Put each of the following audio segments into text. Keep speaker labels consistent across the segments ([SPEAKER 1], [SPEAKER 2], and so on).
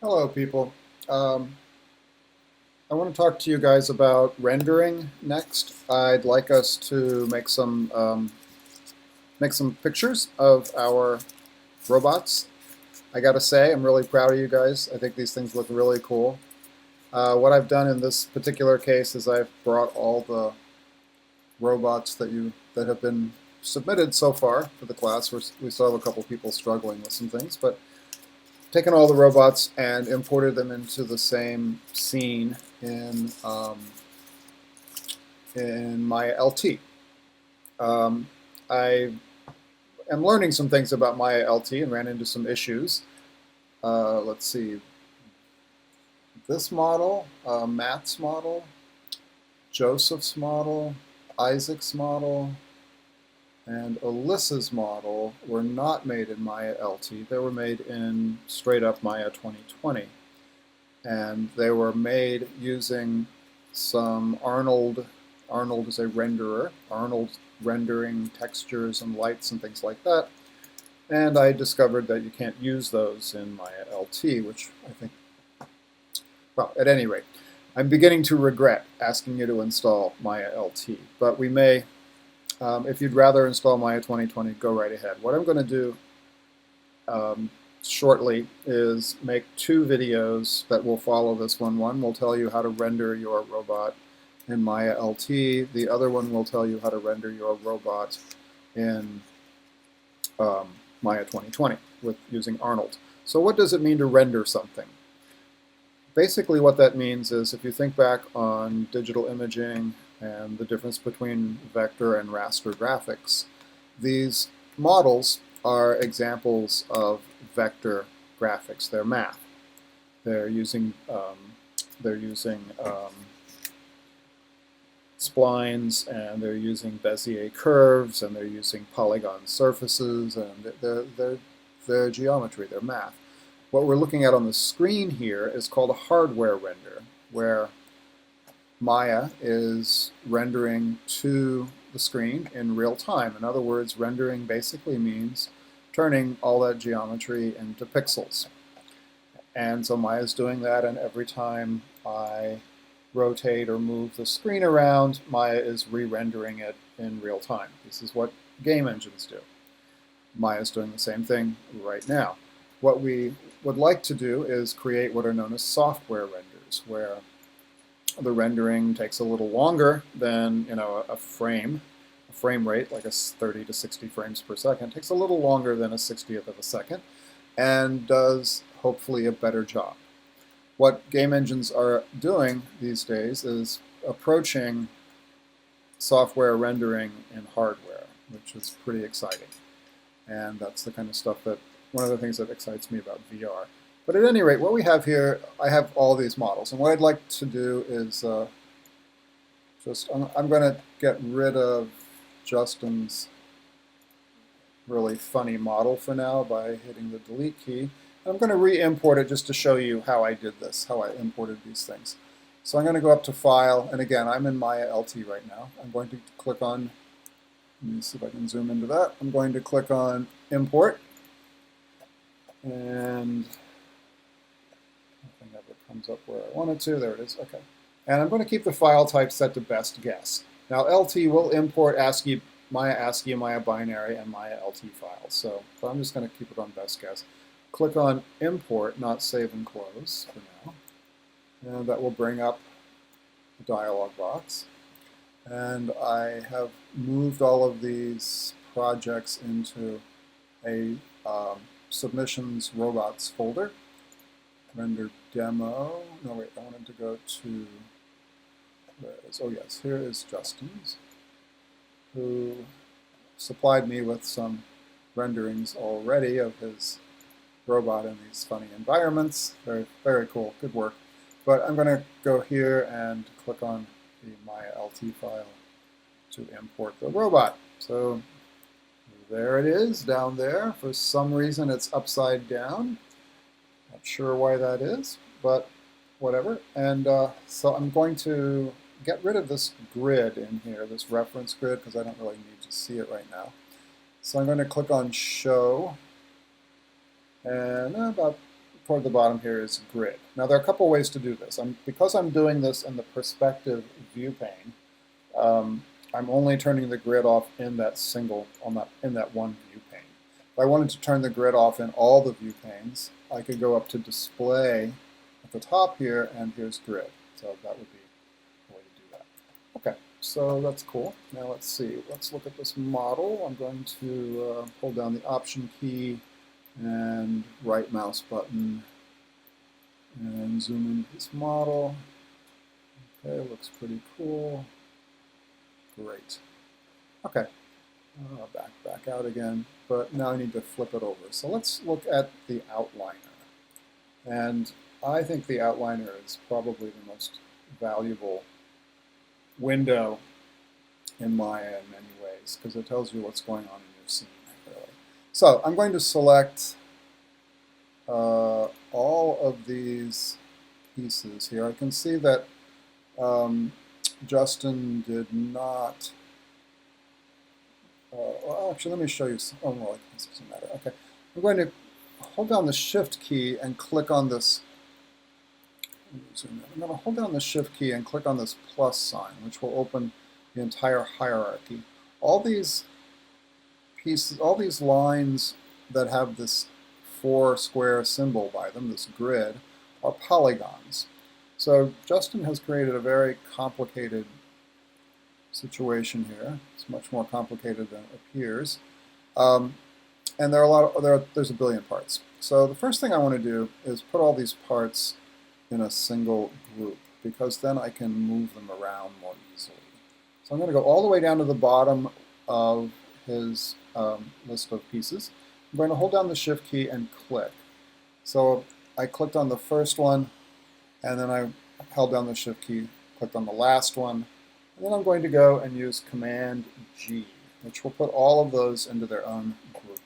[SPEAKER 1] Hello, people. Um, I want to talk to you guys about rendering next. I'd like us to make some pictures of our robots. I gotta say, I'm really proud of you guys. I think these things look really cool. What I've done in this particular case is I've brought all the robots that have been submitted so far for the class. We still have a couple people struggling with some things, but taken all the robots and imported them into the same scene in Maya LT. Um, I am learning some things about Maya LT and ran into some issues. Let's see, this model, Matt's model, Joseph's model, Isaac's model, and Alyssa's model were not made in Maya LT. They were made in straight up Maya 2020. And they were made using some Arnold. Arnold is a renderer. Arnold rendering textures and lights and things like that. And I discovered that you can't use those in Maya LT, which I think, well, at any rate, I'm beginning to regret asking you to install Maya LT. But we may, if you'd rather install Maya 2020, go right ahead. What I'm going to do shortly is make two videos that will follow this one. One will tell you how to render your robot in Maya LT. The other one will tell you how to render your robot in Maya 2020 with using Arnold. So what does it mean to render something? Basically what that means is if you think back on digital imaging and the difference between vector and raster graphics, these models are examples of vector graphics. They're math. They're using splines, and they're using Bezier curves, and they're using polygon surfaces, and they're geometry. They're math. What we're looking at on the screen here is called a hardware render, where Maya is rendering to the screen in real time. In other words, rendering basically means turning all that geometry into pixels. And so Maya is doing that, and every time I rotate or move the screen around, Maya is re-rendering it in real time. This is what game engines do. Maya is doing the same thing right now. What we would like to do is create what are known as software renders, where the rendering takes a little longer than a frame rate, like a 30 to 60 frames per second, takes a little longer than a 60th of a second, and does hopefully a better job. What game engines are doing these days is approaching software rendering in hardware, which is pretty exciting. And that's the kind of stuff that, one of the things that excites me about VR. But at any rate, what we have here, I have all these models. And what I'd like to do is I'm going to get rid of Justin's really funny model for now by hitting the delete key. And I'm going to re-import it just to show you how I did this, how I imported these things. So I'm going to go up to File, and again, I'm in Maya LT right now. I'm going to click on, let me see if I can zoom into that. I'm going to click on Import, and nothing ever comes up where I want it to. There it is. Okay. And I'm going to keep the file type set to best guess. Now LT will import ASCII, Maya binary, and Maya LT files. So I'm just going to keep it on best guess. Click on Import, not Save and Close for now. And that will bring up the dialog box. And I have moved all of these projects into a submissions robots folder. Render demo. No, wait, I wanted to go to, where is, oh yes, here is Justin's, who supplied me with some renderings already of his robot in these funny environments. Very, very cool, good work. But I'm going to go here and click on the Maya LT file to import the robot. So there it is down there. For some reason it's upside down. Not sure why that is, but whatever. And so I'm going to get rid of this grid in here, this reference grid, because I don't really need to see it right now. So I'm going to click on Show, and about toward the bottom here is grid. Now there are a couple ways to do this. Because I'm doing this in the perspective view pane, I'm only turning the grid off in that in that one view pane. If I wanted to turn the grid off in all the view panes, I could go up to display at the top here, and here's grid. So that would be the way to do that. Okay, so that's cool. Now let's see. Let's look at this model. I'm going to hold down the Option key and right mouse button and zoom into this model. Okay, looks pretty cool. Great. Okay, back out again, but now I need to flip it over. So let's look at the outliner. And I think the outliner is probably the most valuable window in Maya in many ways, because it tells you what's going on in your scene, really. So I'm going to select all of these pieces here. I can see that Justin did not. Well, actually, let me show you. Oh, well, this doesn't matter. Okay, I'm going to hold down the Shift key and click on this. I'm going to hold down the Shift key and click on this plus sign, which will open the entire hierarchy. All these pieces, all these lines that have this 4 square symbol by them, this grid, are polygons. So Justin has created a very complicated situation here. It's much more complicated than it appears. And there's a billion parts. So the first thing I want to do is put all these parts in a single group, because then I can move them around more easily. So I'm going to go all the way down to the bottom of his list of pieces. I'm going to hold down the Shift key and click. So I clicked on the first one, and then I held down the Shift key, clicked on the last one, and then I'm going to go and use Command G, which will put all of those into their own group.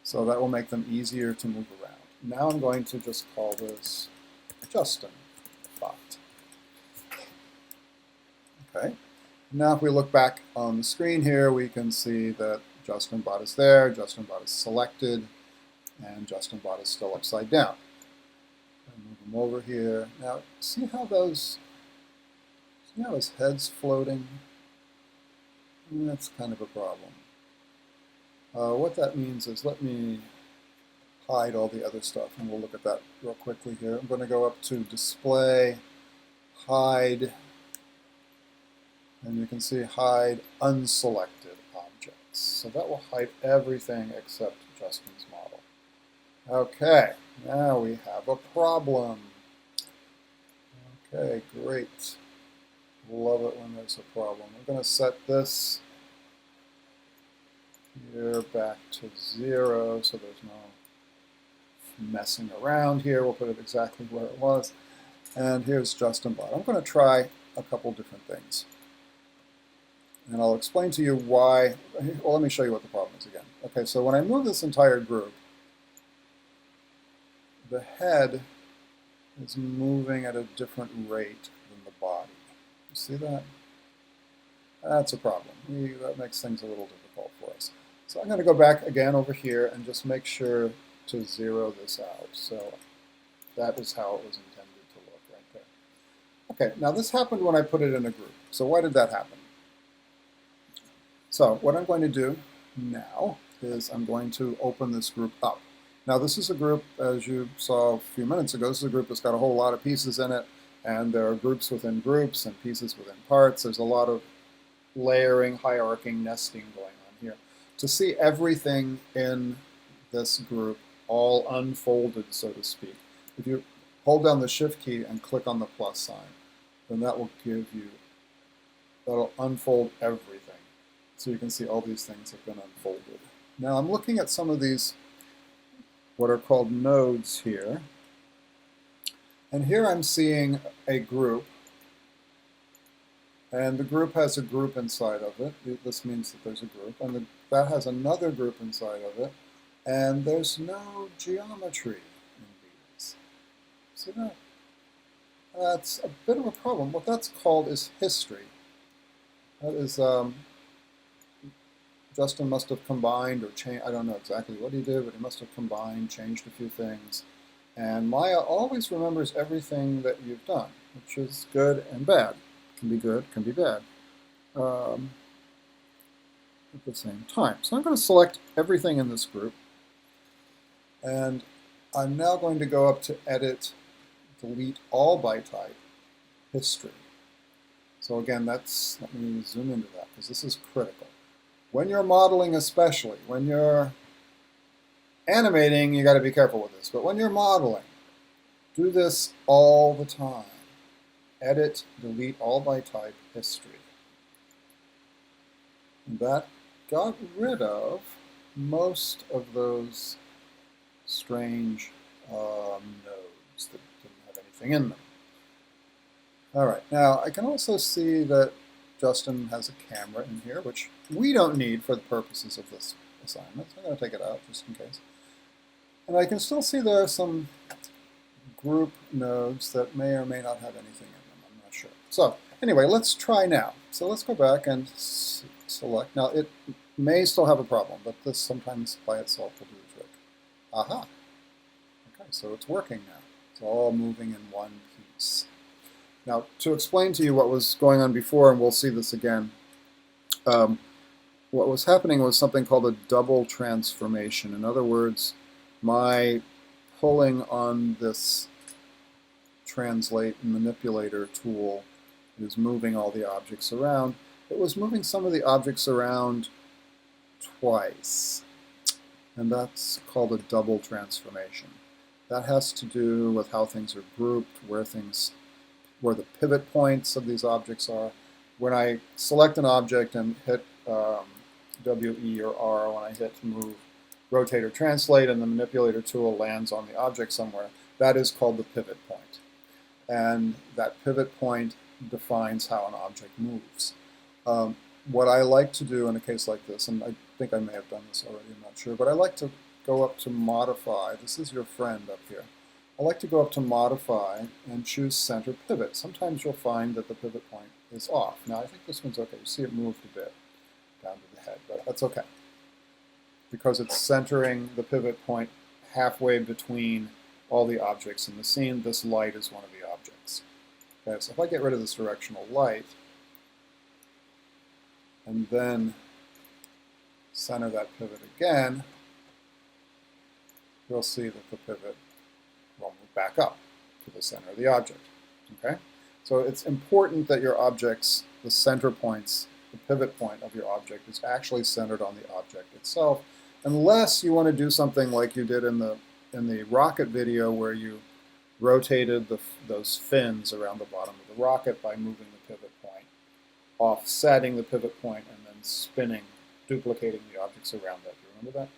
[SPEAKER 1] So that will make them easier to move around. Now I'm going to just call this Justin Bot. Okay. Now if we look back on the screen here, we can see that Justin Bot is there, Justin Bot is selected, and Justin Bot is still upside down. Move them over here. Now see how his head's floating? That's kind of a problem. What that means is, let me hide all the other stuff, and we'll look at that real quickly here. I'm going to go up to Display, Hide, and you can see Hide Unselected Objects. So that will hide everything except Justin's model. Okay, now we have a problem. Okay, great. Love it when there's a problem. I'm going to set this here back to 0, so there's no messing around here. We'll put it exactly where it was. And here's Justin Bot. I'm going to try a couple different things. And I'll explain to you why. Well, let me show you what the problem is again. Okay, so when I move this entire group, the head is moving at a different rate than the body. You see that? That's a problem. That makes things a little difficult for us. So I'm going to go back again over here and just make sure to 0 this out. So that is how it was intended to look right there. Okay, now this happened when I put it in a group. So why did that happen? So what I'm going to do now is I'm going to open this group up. Now this is a group, as you saw a few minutes ago, this is a group that's got a whole lot of pieces in it, and there are groups within groups and pieces within parts. There's a lot of layering, hierarchying, nesting going on here. To see everything in this group all unfolded, so to speak, if you hold down the Shift key and click on the plus sign, then that will that'll unfold everything. So you can see all these things have been unfolded. Now I'm looking at some of these, what are called nodes here. And here I'm seeing a group. And the group has a group inside of it. This means that there's a group. And that has another group inside of it. And there's no geometry in these. See that? That's a bit of a problem. What that's called is history. That is Justin must have combined or changed, I don't know exactly what he did, but he must have combined, changed a few things. And Maya always remembers everything that you've done, which is good and bad. Can be good, can be bad. At the same time. So I'm going to select everything in this group. And I'm now going to go up to Edit, Delete All by Type, History. So again, let me zoom into that because this is critical. When you're modeling especially, when you're animating, you got to be careful with this. But when you're modeling, do this all the time. Edit, Delete All by Type, History. And that got rid of most of those strange nodes that didn't have anything in them. All right, now I can also see that Justin has a camera in here, which we don't need for the purposes of this assignment. So I'm going to take it out just in case. And I can still see there are some group nodes that may or may not have anything in them. I'm not sure. So anyway, let's try now. So let's go back and select. Now it may still have a problem, but this sometimes by itself will do the trick. Aha. Okay, so it's working now. It's all moving in one piece. Now, to explain to you what was going on before, and we'll see this again, what was happening was something called a double transformation. In other words, my pulling on this translate manipulator tool is moving all the objects around. It was moving some of the objects around twice, and that's called a double transformation. That has to do with how things are grouped, where the pivot points of these objects are. When I select an object and hit W, E, or R, when I hit move, rotate, or translate, and the manipulator tool lands on the object somewhere, that is called the pivot point. And that pivot point defines how an object moves. What I like to do in a case like this, and I think I may have done this already, I'm not sure, but I like to go up to Modify. This is your friend up here. I like to go up to Modify and choose Center Pivot. Sometimes you'll find that the pivot point is off. Now I think this one's okay. You see it moved a bit down to the head, but that's okay, because it's centering the pivot point halfway between all the objects in the scene. This light is one of the objects. Okay, so if I get rid of this directional light, and then center that pivot again, you'll see that the pivot will move back up to the center of the object. Okay? So it's important that your objects, the center points, the pivot point of your object is actually centered on the object itself, unless you want to do something like you did in the rocket video where you rotated those fins around the bottom of the rocket by moving the pivot point, offsetting the pivot point, and then spinning, duplicating the objects around that. Do you remember that?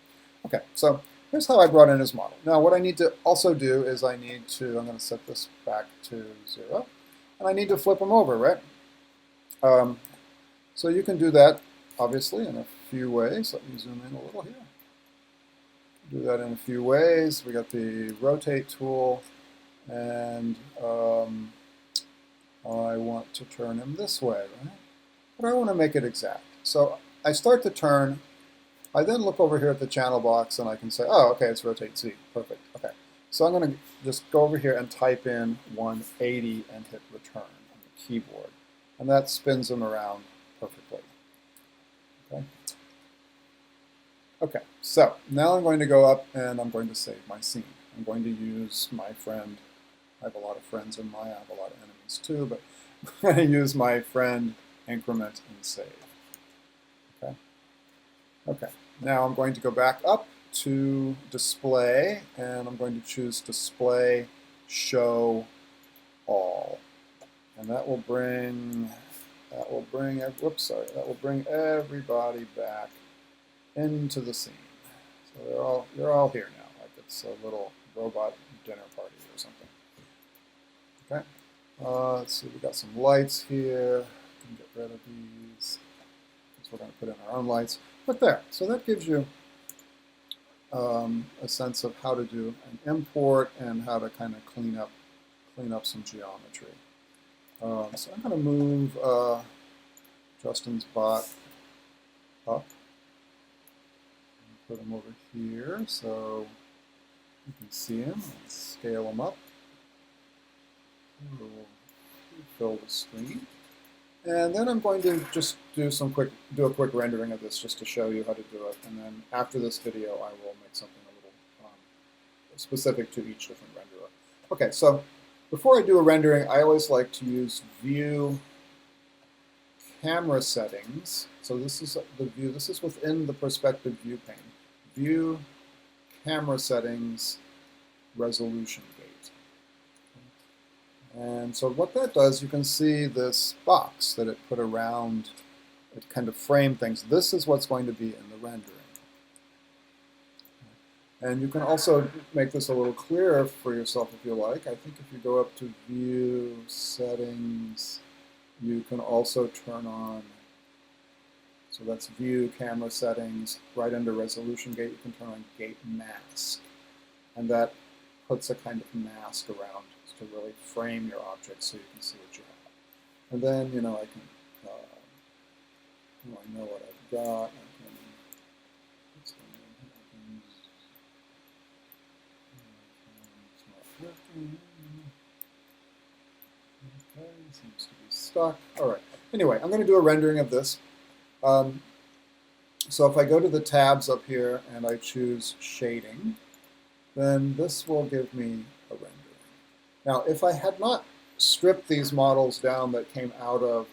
[SPEAKER 1] Okay, so here's how I brought in his model. Now what I need to also do is I'm going to set this back to 0, and I need to flip them over, right? So you can do that, obviously, in a few ways. Let me zoom in a little here. Do that in a few ways. We got the rotate tool, and I want to turn him this way, right? But I want to make it exact. So I start to turn. I then look over here at the channel box, and I can say, oh, okay, it's rotate Z. Perfect. Okay. So I'm going to just go over here and type in 180 and hit return on the keyboard. And that spins them around perfectly. Okay. Okay, so now I'm going to go up and I'm going to save my scene. I'm going to use my friend. I have a lot of friends in Maya. I have a lot of enemies too, but I'm going to use my friend increment and save. Okay. Okay, now I'm going to go back up to display, and I'm going to choose display show all, and that will bring everybody back into the scene. So they're all here now, like it's a little robot dinner party or something. Okay, let's see, we got some lights here. We can get rid of these. We're going to put in our own lights. But there, so that gives you a sense of how to do an import and how to kind of clean up some geometry. So I'm going to move Justin's bot up. put them over here so you can see them. Let's scale them up. We'll fill the screen. And then I'm going to just do a quick rendering of this just to show you how to do it. And then after this video, I will make something a little specific to each different renderer. Okay, so before I do a rendering, I always like to use View Camera Settings. So this is the view. This is within the perspective view pane. View Camera Settings Resolution Gate. And so what that does, you can see this box that it put around, it kind of framed things. This is what's going to be in the rendering. And you can also make this a little clearer for yourself if you like. I think if you go up to View Settings, you can also turn on, so that's View Camera Settings, right under Resolution Gate, you can turn on Gate Mask. And that puts a kind of mask around to really frame your object so you can see what you have. And then, you know, I can, I know what I've got. I can, what's going on here? It's not working. Okay, seems to be stuck. All right. Anyway, I'm going to do a rendering of this. So if I go to the tabs up here and I choose shading, then this will give me a rendering. Now, if I had not stripped these models down that came out of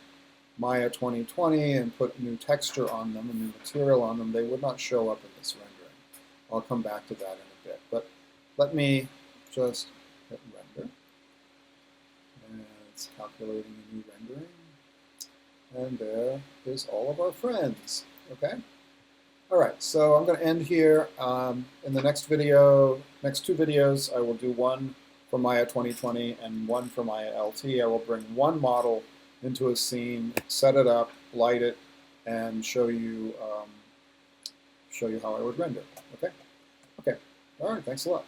[SPEAKER 1] Maya 2020 and put new texture on them, a new material on them, they would not show up in this rendering. I'll come back to that in a bit. But let me just hit render. And it's calculating a new rendering. And there is all of our friends. Okay? All right, so I'm going to end here. In the next video, next two videos, I will do one for Maya 2020 and one for Maya LT. I will bring one model into a scene, set it up, light it, and show you how I would render. Okay? Okay. All right, thanks a lot.